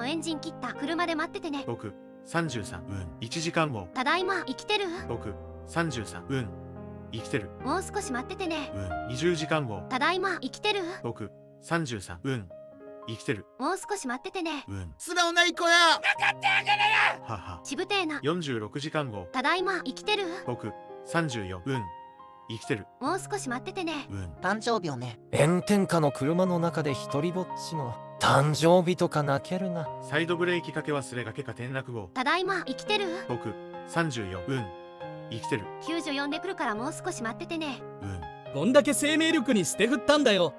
のエンジン切った。車で待っててね。僕33分1時間後。ただいま。生きてる？僕33分生きてる。もう少し待っててね。20時間後。ただいま。生きてる？僕33分生きてる。もう少し待っててね。素直ない子や。はは。しぶてえな。46時間後。ただいま。生きてる？僕34分生きてる。もう少し待っててね。誕生日をね。炎天下の車の中で一人ぼっちの誕生日とか泣けるな。サイドブレーキかけ忘れがけか転落後。ただいま。生きてる？僕34分生きてる。救助呼んでくるからもう少し待っててね。どんだけ生命力に捨て振ったんだよ。